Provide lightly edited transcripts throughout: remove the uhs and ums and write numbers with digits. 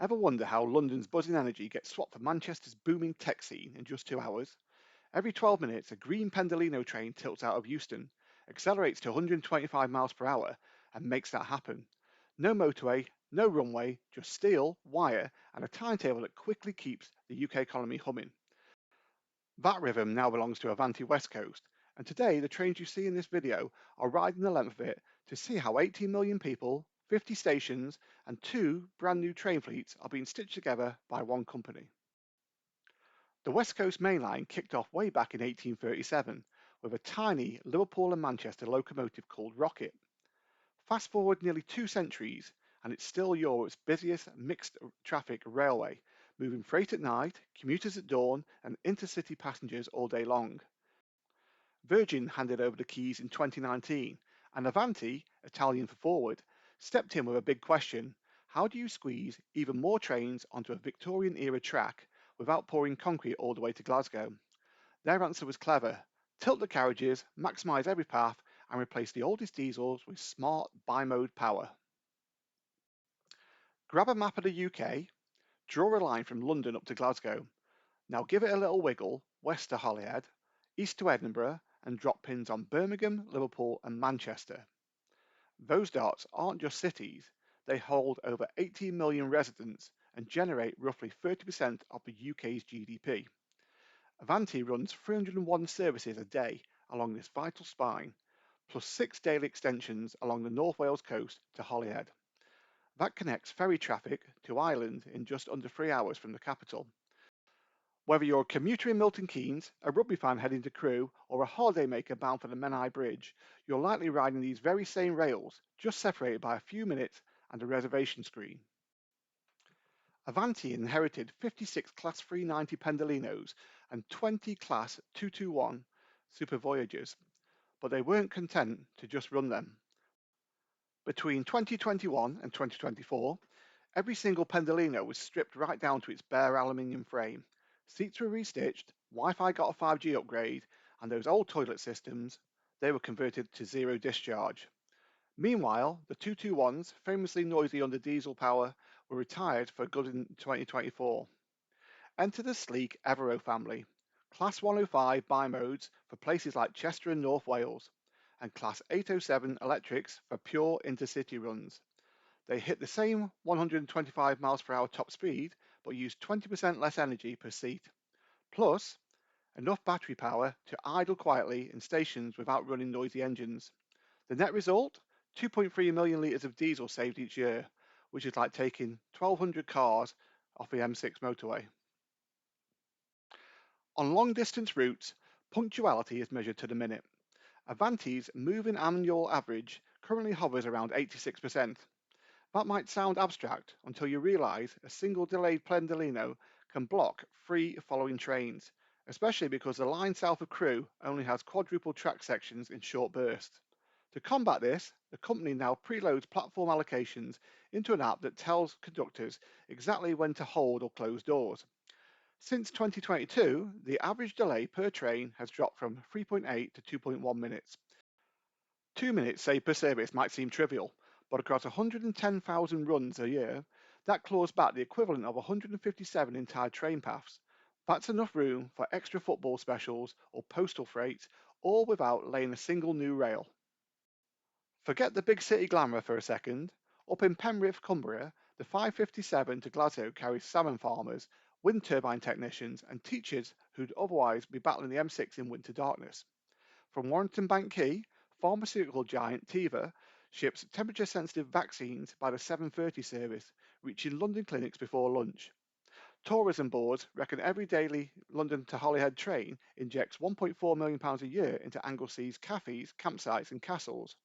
Ever wonder how London's buzzing energy gets swapped for Manchester's booming tech scene in just 2 hours? Every 12 minutes, a green Pendolino train tilts out of Euston, accelerates to 125 miles per hour, and makes that happen. No motorway, no runway, just steel, wire, and a timetable that quickly keeps the UK economy humming. That rhythm now belongs to Avanti West Coast, and today the trains you see in this video are riding the length of it to see how 18 million people, 50 stations, and two brand new train fleets are being stitched together by one company. The West Coast Mainline kicked off way back in 1837 with a tiny Liverpool and Manchester locomotive called Rocket. Fast forward nearly 2 centuries, and it's still Europe's busiest mixed traffic railway, moving freight at night, commuters at dawn, and intercity passengers all day long. Virgin handed over the keys in 2019, and Avanti, Italian for forward, stepped in with a big question: how do you squeeze even more trains onto a Victorian era track without pouring concrete all the way to Glasgow? Their answer was clever: tilt the carriages, maximise every path, and replace the oldest diesels with smart bi-mode power. Grab a map of the UK, draw a line from London up to Glasgow. Now give it a little wiggle west to Holyhead, east to Edinburgh, and drop pins on Birmingham, Liverpool, and Manchester. Those dots aren't just cities, they hold over 18 million residents and generate roughly 30% of the UK's GDP. Avanti runs 301 services a day along this vital spine, plus 6 daily extensions along the North Wales coast to Holyhead. That connects ferry traffic to Ireland in just under 3 hours from the capital. Whether you're a commuter in Milton Keynes, a rugby fan heading to Crewe, or a holidaymaker bound for the Menai Bridge, you're likely riding these very same rails, just separated by a few minutes and a reservation screen. Avanti inherited 56 Class 390 Pendolinos and 20 Class 221 Super Voyagers, but they weren't content to just run them. Between 2021 and 2024, every single Pendolino was stripped right down to its bare aluminium frame. Seats were restitched, Wi-Fi got a 5G upgrade, and those old toilet systems, they were converted to zero discharge. Meanwhile, the 221s, famously noisy under diesel power, were retired for good in 2024. Enter the sleek Evero family, Class 105 bi-modes for places like Chester and North Wales, and Class 807 electrics for pure intercity runs. They hit the same 125 miles per hour top speed, but use 20% less energy per seat. Plus, enough battery power to idle quietly in stations without running noisy engines. The net result? 2.3 million litres of diesel saved each year, which is like taking 1,200 cars off the M6 motorway. On long distance routes, punctuality is measured to the minute. Avanti's moving annual average currently hovers around 86%. That might sound abstract until you realise a single delayed Pendolino can block 3 following trains, especially because the line south of Crewe only has quadruple track sections in short bursts. To combat this, the company now preloads platform allocations into an app that tells conductors exactly when to hold or close doors. Since 2022, the average delay per train has dropped from 3.8 to 2.1 minutes. 2 minutes saved per service might seem trivial, but across 110,000 runs a year, that claws back the equivalent of 157 entire train paths. That's enough room for extra football specials or postal freight, all without laying a single new rail. Forget the big city glamour for a second. Up in Penrith, Cumbria, the 557 to Glasgow carries salmon farmers, wind turbine technicians, and teachers who'd otherwise be battling the M6 in winter darkness. From Warrington Bank Quay, pharmaceutical giant Teva ships temperature-sensitive vaccines by the 7:30 service, reaching London clinics before lunch. Tourism boards reckon every daily London to Holyhead train injects £1.4 million a year into Anglesea's cafes, campsites and castles.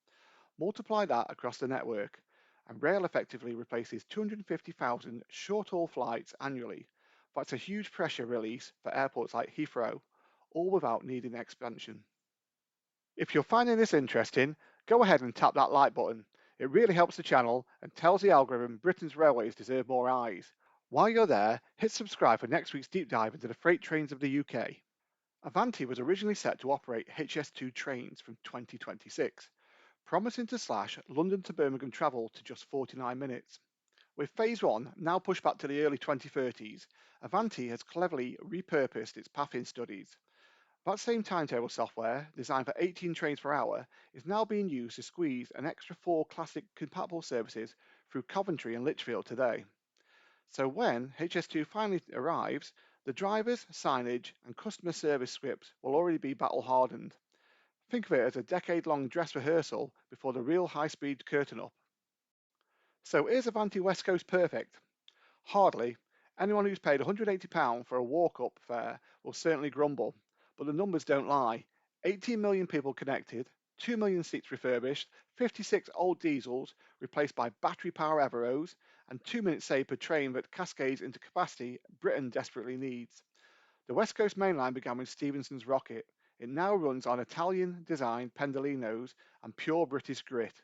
Multiply that across the network, and rail effectively replaces 250,000 short-haul flights annually. That's a huge pressure release for airports like Heathrow, all without needing expansion. If you're finding this interesting, go ahead and tap that like button. It really helps the channel and tells the algorithm Britain's railways deserve more eyes. While you're there, hit subscribe for next week's deep dive into the freight trains of the UK. Avanti was originally set to operate HS2 trains from 2026, promising to slash London to Birmingham travel to just 49 minutes. With phase one now pushed back to the early 2030s, Avanti has cleverly repurposed its pathing studies. That same timetable software, designed for 18 trains per hour, is now being used to squeeze an extra 4 classic compatible services through Coventry and Lichfield today. So when HS2 finally arrives, the drivers, signage, and customer service scripts will already be battle hardened. Think of it as a decade-long dress rehearsal before the real high-speed curtain up. So is Avanti West Coast perfect? Hardly. Anyone who's paid £180 for a walk-up fare will certainly grumble, but the numbers don't lie. 18 million people connected, 2 million seats refurbished, 56 old diesels replaced by battery power Everos, and 2 minutes saved per train that cascades into capacity Britain desperately needs. The West Coast Mainline began with Stephenson's rocket. It now runs on Italian-designed pendolinos and pure British grit.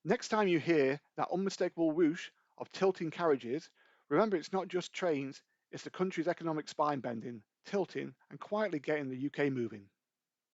Next time you hear that unmistakable whoosh of tilting carriages, remember it's not just trains, it's the country's economic spine bending, tilting, and quietly getting the UK moving.